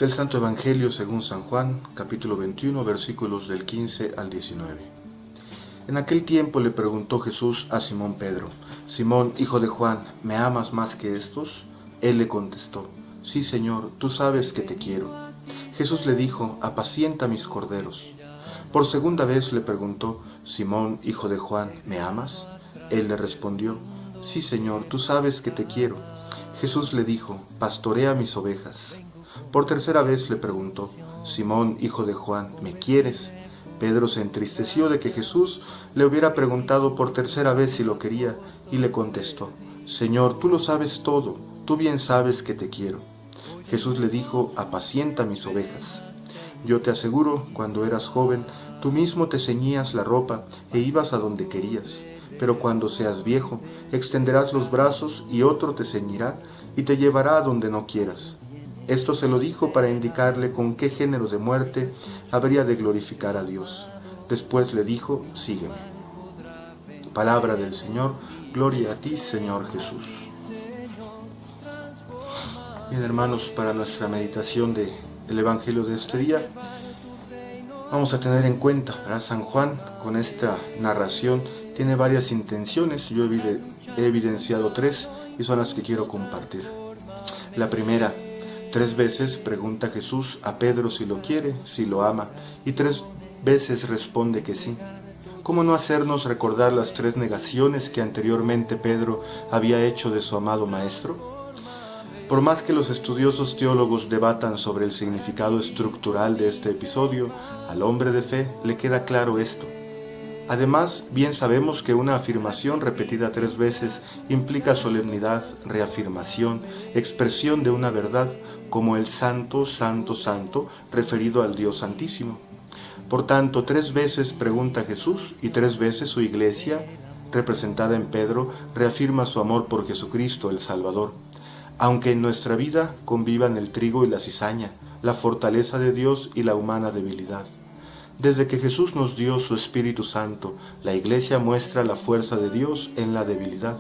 Del Santo Evangelio según San Juan, capítulo 21, versículos del 15 al 19. En aquel tiempo le preguntó Jesús a Simón Pedro: Simón, hijo de Juan, ¿me amas más que estos? Él le contestó: Sí, Señor, tú sabes que te quiero. Jesús le dijo: Apacienta mis corderos. Por segunda vez le preguntó: Simón, hijo de Juan, ¿me amas? Él le respondió: Sí, Señor, tú sabes que te quiero. Jesús le dijo: Pastorea mis ovejas. Por tercera vez le preguntó: Simón, hijo de Juan, ¿me quieres? Pedro se entristeció de que Jesús le hubiera preguntado por tercera vez si lo quería, y le contestó: Señor, tú lo sabes todo, tú bien sabes que te quiero. Jesús le dijo: Apacienta mis ovejas. Yo te aseguro, cuando eras joven, tú mismo te ceñías la ropa e ibas a donde querías. Pero cuando seas viejo, extenderás los brazos y otro te ceñirá y te llevará a donde no quieras. Esto se lo dijo para indicarle con qué género de muerte habría de glorificar a Dios. Después le dijo: Sígueme. Palabra del Señor. Gloria a ti, Señor Jesús. Bien, hermanos, para nuestra meditación del Evangelio de este día, vamos a tener en cuenta, ¿verdad? San Juan, con esta narración, tiene varias intenciones. Yo he evidenciado tres y son las que quiero compartir. La primera: 3 veces pregunta Jesús a Pedro si lo quiere, si lo ama, y 3 veces responde que sí. ¿Cómo no hacernos recordar las 3 negaciones que anteriormente Pedro había hecho de su amado Maestro? Por más que los estudiosos teólogos debatan sobre el significado estructural de este episodio, al hombre de fe le queda claro esto. Además, bien sabemos que una afirmación repetida 3 veces implica solemnidad, reafirmación, expresión de una verdad, como el Santo, Santo, Santo, referido al Dios Santísimo. Por tanto, 3 veces pregunta Jesús y 3 veces su Iglesia, representada en Pedro, reafirma su amor por Jesucristo, el Salvador. Aunque en nuestra vida convivan el trigo y la cizaña, la fortaleza de Dios y la humana debilidad. Desde que Jesús nos dio su Espíritu Santo, la Iglesia muestra la fuerza de Dios en la debilidad.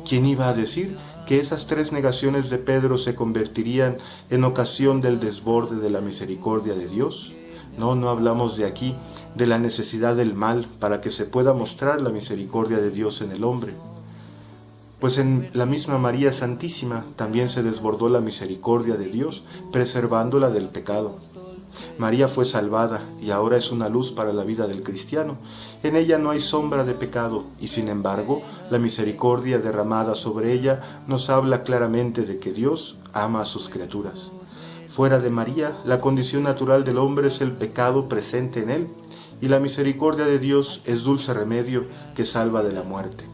¿Quién iba a decir que esas 3 negaciones de Pedro se convertirían en ocasión del desborde de la misericordia de Dios? No hablamos de aquí de la necesidad del mal para que se pueda mostrar la misericordia de Dios en el hombre. Pues en la misma María Santísima también se desbordó la misericordia de Dios, preservándola del pecado. María fue salvada y ahora es una luz para la vida del cristiano. En ella no hay sombra de pecado y sin embargo la misericordia derramada sobre ella nos habla claramente de que Dios ama a sus criaturas. Fuera de María, la condición natural del hombre es el pecado presente en él y la misericordia de Dios es dulce remedio que salva de la muerte.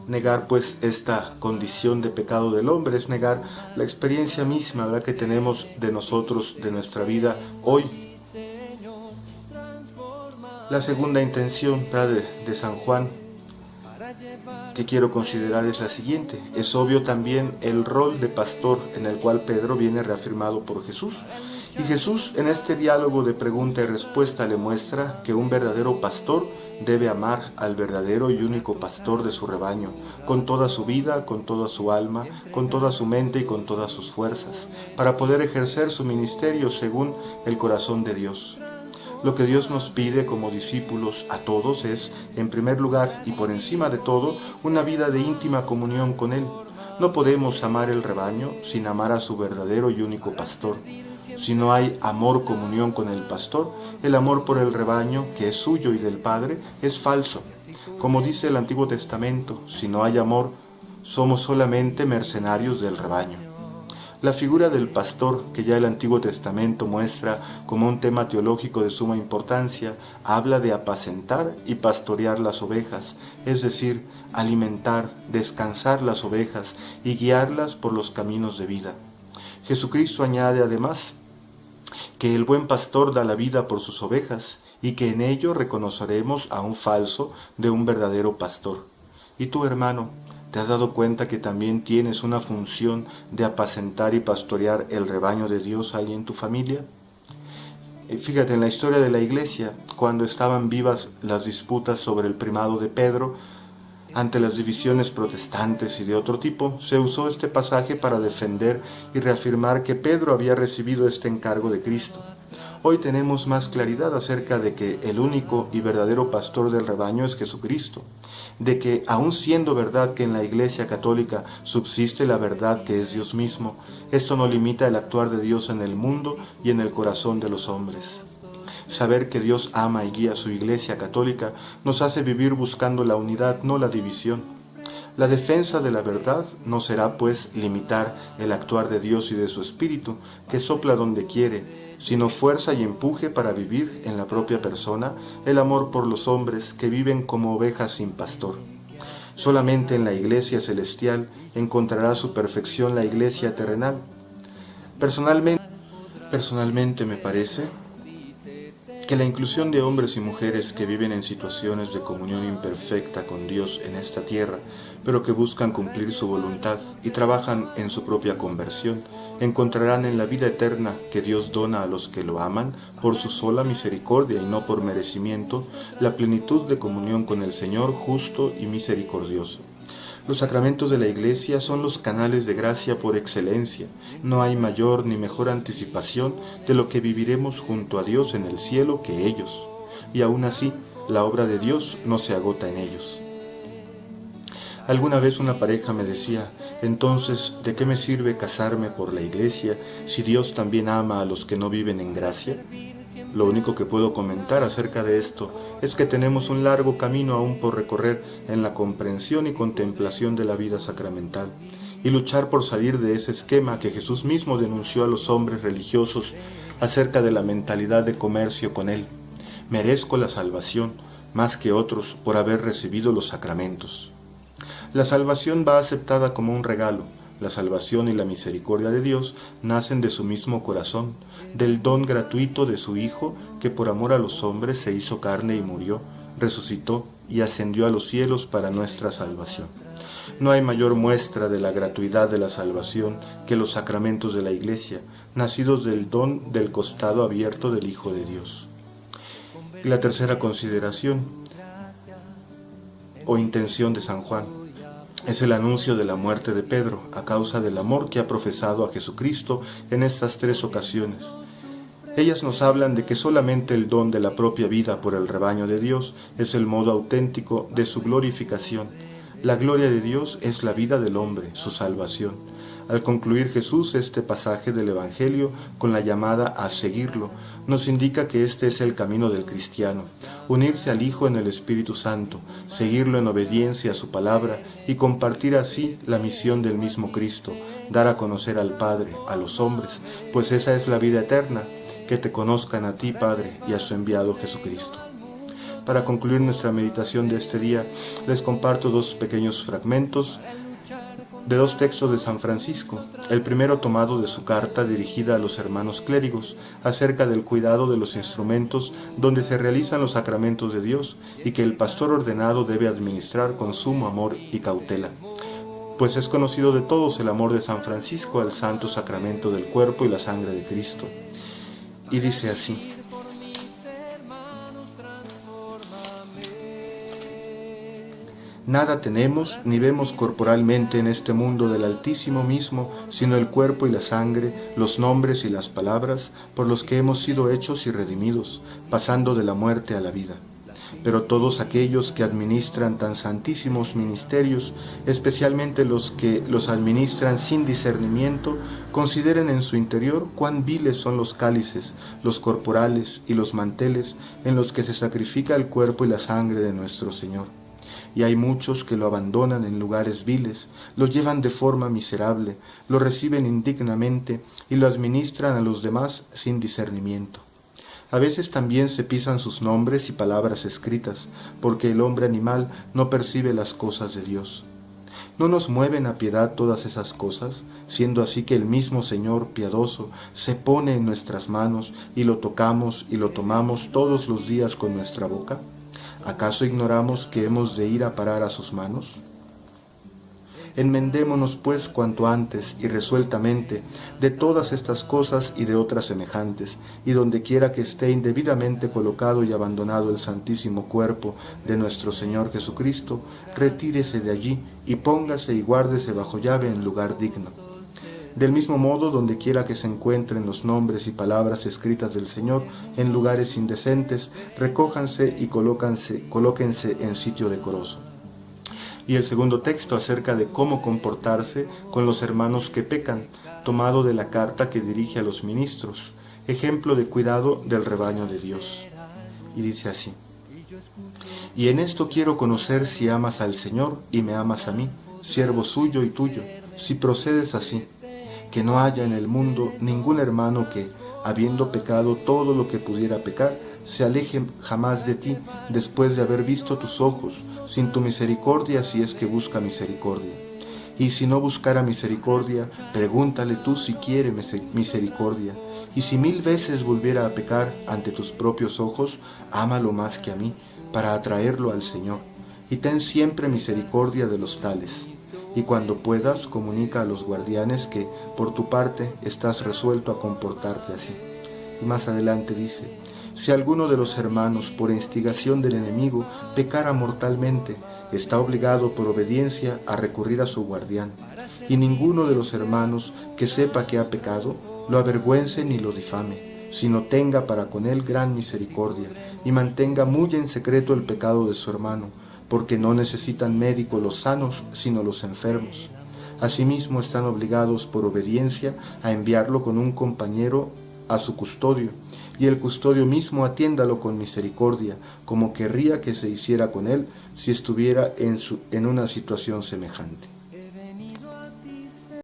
Negar pues esta condición de pecado del hombre es negar la experiencia misma, ¿verdad?, que tenemos de nosotros, de nuestra vida hoy. La segunda intención, ¿verdad?, de San Juan que quiero considerar es la siguiente. Es obvio también el rol de pastor en el cual Pedro viene reafirmado por Jesús. Y Jesús en este diálogo de pregunta y respuesta le muestra que un verdadero pastor debe amar al verdadero y único pastor de su rebaño, con toda su vida, con toda su alma, con toda su mente y con todas sus fuerzas, para poder ejercer su ministerio según el corazón de Dios. Lo que Dios nos pide como discípulos a todos es, en primer lugar y por encima de todo, una vida de íntima comunión con Él. No podemos amar el rebaño sin amar a su verdadero y único pastor. Si no hay amor, comunión con el pastor, el amor por el rebaño, que es suyo y del Padre, es falso. Como dice el Antiguo Testamento, si no hay amor, somos solamente mercenarios del rebaño. La figura del pastor, que ya el Antiguo Testamento muestra como un tema teológico de suma importancia, habla de apacentar y pastorear las ovejas, es decir, alimentar, descansar las ovejas y guiarlas por los caminos de vida. Jesucristo añade además que el buen pastor da la vida por sus ovejas y que en ello reconoceremos a un falso de un verdadero pastor. Y tú, hermano, ¿te has dado cuenta que también tienes una función de apacentar y pastorear el rebaño de Dios ahí en tu familia? Fíjate, en la historia de la Iglesia, cuando estaban vivas las disputas sobre el primado de Pedro, Ante las divisiones protestantes y de otro tipo, se usó este pasaje para defender y reafirmar que Pedro había recibido este encargo de Cristo. Hoy tenemos más claridad acerca de que el único y verdadero pastor del rebaño es Jesucristo, de que aun siendo verdad que en la Iglesia católica subsiste la verdad que es Dios mismo, esto no limita el actuar de Dios en el mundo y en el corazón de los hombres. Saber que Dios ama y guía a su Iglesia católica nos hace vivir buscando la unidad, no la división. La defensa de la verdad no será, pues, limitar el actuar de Dios y de su Espíritu, que sopla donde quiere, sino fuerza y empuje para vivir en la propia persona el amor por los hombres que viven como ovejas sin pastor. Solamente en la Iglesia celestial encontrará su perfección la Iglesia terrenal. Personalmente me parece que la inclusión de hombres y mujeres que viven en situaciones de comunión imperfecta con Dios en esta tierra, pero que buscan cumplir su voluntad y trabajan en su propia conversión, encontrarán en la vida eterna que Dios dona a los que lo aman por su sola misericordia y no por merecimiento, la plenitud de comunión con el Señor justo y misericordioso. Los sacramentos de la Iglesia son los canales de gracia por excelencia. No hay mayor ni mejor anticipación de lo que viviremos junto a Dios en el cielo que ellos. Y aún así, la obra de Dios no se agota en ellos. Alguna vez una pareja me decía, entonces, ¿de qué me sirve casarme por la Iglesia si Dios también ama a los que no viven en gracia? Lo único que puedo comentar acerca de esto es que tenemos un largo camino aún por recorrer en la comprensión y contemplación de la vida sacramental y luchar por salir de ese esquema que Jesús mismo denunció a los hombres religiosos acerca de la mentalidad de comercio con Él. Merezco la salvación más que otros por haber recibido los sacramentos. La salvación va aceptada como un regalo. La salvación y la misericordia de Dios nacen de su mismo corazón, del don gratuito de su Hijo, que por amor a los hombres se hizo carne y murió, resucitó y ascendió a los cielos para nuestra salvación. No hay mayor muestra de la gratuidad de la salvación que los sacramentos de la Iglesia, nacidos del don del costado abierto del Hijo de Dios. Y la tercera consideración o intención de San Juan es el anuncio de la muerte de Pedro a causa del amor que ha profesado a Jesucristo en estas tres ocasiones. Ellas nos hablan de que solamente el don de la propia vida por el rebaño de Dios es el modo auténtico de su glorificación. La gloria de Dios es la vida del hombre, su salvación. Al concluir Jesús este pasaje del Evangelio con la llamada a seguirlo, nos indica que este es el camino del cristiano, unirse al Hijo en el Espíritu Santo, seguirlo en obediencia a su palabra y compartir así la misión del mismo Cristo, dar a conocer al Padre, a los hombres, pues esa es la vida eterna, que te conozcan a ti, Padre, y a su enviado Jesucristo. Para concluir nuestra meditación de este día, les comparto dos pequeños fragmentos de dos textos de San Francisco, el primero tomado de su carta dirigida a los hermanos clérigos acerca del cuidado de los instrumentos donde se realizan los sacramentos de Dios y que el pastor ordenado debe administrar con sumo amor y cautela. Pues es conocido de todos el amor de San Francisco al santo sacramento del cuerpo y la sangre de Cristo. Y dice así: nada tenemos ni vemos corporalmente en este mundo del Altísimo mismo, sino el cuerpo y la sangre, los nombres y las palabras, por los que hemos sido hechos y redimidos, pasando de la muerte a la vida. Pero todos aquellos que administran tan santísimos ministerios, especialmente los que los administran sin discernimiento, consideren en su interior cuán viles son los cálices, los corporales y los manteles en los que se sacrifica el cuerpo y la sangre de nuestro Señor. Y hay muchos que lo abandonan en lugares viles, lo llevan de forma miserable, lo reciben indignamente y lo administran a los demás sin discernimiento. A veces también se pisan sus nombres y palabras escritas, porque el hombre animal no percibe las cosas de Dios. ¿No nos mueven a piedad todas esas cosas, siendo así que el mismo Señor piadoso se pone en nuestras manos y lo tocamos y lo tomamos todos los días con nuestra boca? ¿Acaso ignoramos que hemos de ir a parar a sus manos? Enmendémonos pues cuanto antes y resueltamente de todas estas cosas y de otras semejantes, y donde quiera que esté indebidamente colocado y abandonado el santísimo cuerpo de nuestro Señor Jesucristo, retírese de allí y póngase y guárdese bajo llave en lugar digno. Del mismo modo, donde quiera que se encuentren los nombres y palabras escritas del Señor en lugares indecentes, recójanse y colóquense en sitio decoroso. Y el segundo texto acerca de cómo comportarse con los hermanos que pecan, tomado de la carta que dirige a los ministros, ejemplo de cuidado del rebaño de Dios. Y dice así: y en esto quiero conocer si amas al Señor y me amas a mí, siervo suyo y tuyo, si procedes así, que no haya en el mundo ningún hermano que, habiendo pecado todo lo que pudiera pecar, se aleje jamás de ti después de haber visto tus ojos, sin tu misericordia si es que busca misericordia. Y si no buscara misericordia, pregúntale tú si quiere misericordia. Y si 1000 veces volviera a pecar ante tus propios ojos, ámalo más que a mí, para atraerlo al Señor. Y ten siempre misericordia de los tales. Y cuando puedas, comunica a los guardianes que, por tu parte, estás resuelto a comportarte así. Y más adelante dice: si alguno de los hermanos, por instigación del enemigo, pecara mortalmente, está obligado por obediencia a recurrir a su guardián. Y ninguno de los hermanos que sepa que ha pecado, lo avergüence ni lo difame, sino tenga para con él gran misericordia, y mantenga muy en secreto el pecado de su hermano, porque no necesitan médico los sanos, sino los enfermos. Asimismo están obligados por obediencia a enviarlo con un compañero a su custodio, y el custodio mismo atiéndalo con misericordia, como querría que se hiciera con él si estuviera en una situación semejante.